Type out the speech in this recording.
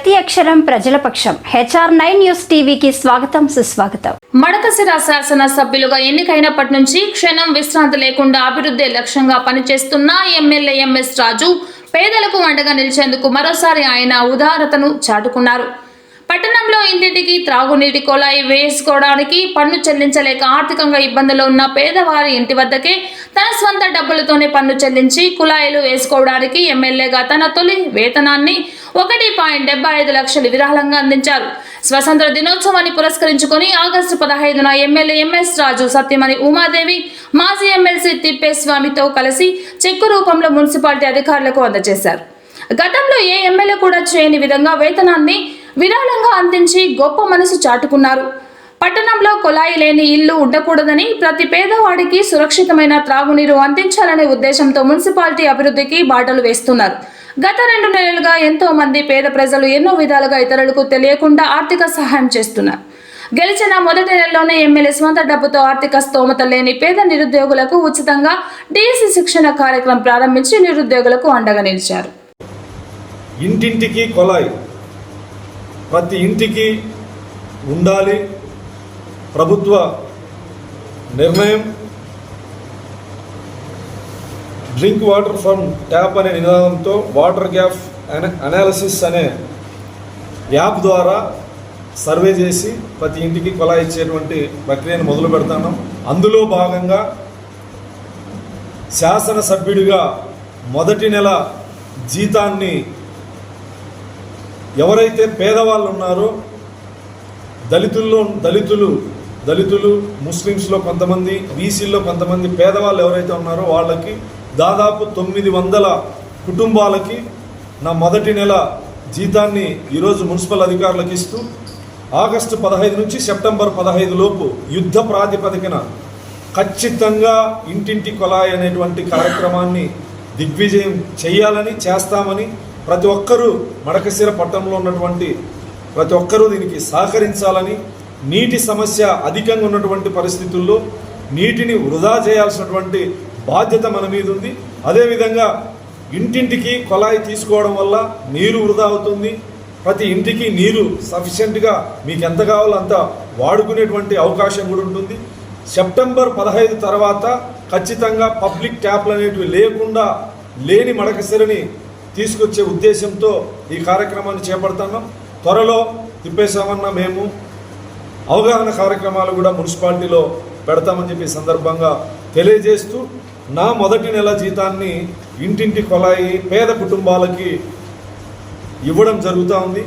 ప్రతి అక్షరం ప్రజల పక్షం. HR9 న్యూస్ టీవీకి స్వాగతం, సుస్వాగతం. మడకశిర శాసన సభ్యులుగా ఎన్నికైనప్పటి నుంచి క్షణం విశ్రాంతి లేకుండా అభివృద్ధి లక్ష్యంగా పనిచేస్తున్న ఎమ్మెల్యే ఎంఎస్ రాజు పేదలకు అండగా నిలిచేందుకు మరోసారి ఆయన ఉదారతను చాటుకున్నారు. పట్టణంలో ఇంటింటికి త్రాగునీటి కొలాయి వేసుకోవడానికి పన్ను చెల్లించలేక ఆర్థికంగా ఇబ్బందులు ఉన్న పేదవారి ఇంటి వద్దకే తన స్వంత డబ్బులతోనే పన్ను చెల్లించి కుళాయిలు వేసుకోవడానికి ఎమ్మెల్యేగా తన తొలి వేతనాన్ని 1.75 లక్షలు విరాళంగా అందించారు. స్వతంత్ర దినోత్సవాన్ని పురస్కరించుకొని ఆగస్టు 15న ఎమ్మెల్యే ఎంఎస్ రాజు సత్యమణి ఉమాదేవి మాజీ ఎమ్మెల్సీ తిప్పేస్వామితో కలిసి చెక్కు రూపంలో మున్సిపాలిటీ అధికారులకు అందజేశారు. గతంలో ఏ ఎమ్మెల్యే కూడా చేయని విధంగా వేతనాన్ని విరాళంగా అందించి గొప్ప మనసు చాటుకున్నారు. పట్టణంలో కుళాయి లేని ఇల్లు ఉండకూడదని, ప్రతి పేదవాడికి సురక్షితమైన త్రాగునీరు అందించాలనే ఉద్దేశంతో మున్సిపాలిటీ అభివృద్ధికి బాటలు వేస్తున్నారు. గత 2 నెలలుగా ఎంతో మంది పేద ప్రజలు ఎన్నో విధాలుగా ఇతరులకు తెలియకుండా ఆర్థిక సహాయం చేస్తున్నారు. గెలిచిన మొదటి నెలలోనే ఎమ్మెల్యే స్వంత డబ్బుతో ఆర్థిక స్తోమత లేని పేద నిరుద్యోగులకు ఉచితంగా డిఎస్సి శిక్షణ కార్యక్రమం ప్రారంభించి నిరుద్యోగులకు అండగా నిలిచారు. ఇంటింటికి కొలాయి ప్రతి ఇంటికి ఉండాలి. ప్రభుత్వ నిర్ణయం. డ్రింక్ వాటర్ ఫ్రమ్ ట్యాప్ అనే నినాదంతో వాటర్ గ్యాప్ అనాలిసిస్ అనే యాప్ ద్వారా సర్వే చేసి ప్రతి ఇంటికి కొలాయి ఇచ్చేటువంటి ప్రక్రియను మొదలు పెడతాను. అందులో భాగంగా శాసనసభ్యుడిగా మొదటి నెల జీతాన్ని ఎవరైతే పేదవాళ్ళు ఉన్నారో దళితులు ముస్లిమ్స్లో కొంతమంది, బీసీల్లో కొంతమంది పేదవాళ్ళు ఎవరైతే ఉన్నారో వాళ్ళకి దాదాపు 900 కుటుంబాలకి నా మొదటి నెల జీతాన్ని ఈరోజు మున్సిపల్ అధికారులకు ఇస్తూ ఆగస్టు 15 నుంచి సెప్టెంబర్ 15 లోపు యుద్ధ ప్రాతిపదికన ఖచ్చితంగా ఇంటింటి కొలాయి అనేటువంటి కార్యక్రమాన్ని దిగ్విజయం చేయాలని, చేస్తామని ప్రతి ఒక్కరూ మడకశిర పట్టణంలో ఉన్నటువంటి ప్రతి ఒక్కరూ దీనికి సహకరించాలని, నీటి సమస్య అధికంగా ఉన్నటువంటి పరిస్థితుల్లో నీటిని వృధా చేయాల్సినటువంటి బాధ్యత మన మీద ఉంది. అదేవిధంగా ఇంటింటికి కొలాయి తీసుకోవడం వల్ల నీరు వృధా అవుతుంది. ప్రతి ఇంటికి నీరు సఫిషియెంట్గా మీకు ఎంత కావాలో అంత వాడుకునేటువంటి అవకాశం కూడా ఉంటుంది. సెప్టెంబర్ 15 తర్వాత ఖచ్చితంగా పబ్లిక్ ట్యాప్లు అనేటివి లేని మడకశిరని తీసుకొచ్చే ఉద్దేశంతో ఈ కార్యక్రమాన్ని చేపడుతున్నాం. త్వరలో తిప్పేసామన్న మేము అవగాహన కార్యక్రమాలు కూడా మున్సిపాలిటీలో పెడతామని చెప్పి సందర్భంగా తెలియజేస్తూ నా మొదటి నెల జీతాన్ని ఇంటింటి కొలాయి పేద కుటుంబాలకి ఇవ్వడం జరుగుతూ ఉంది.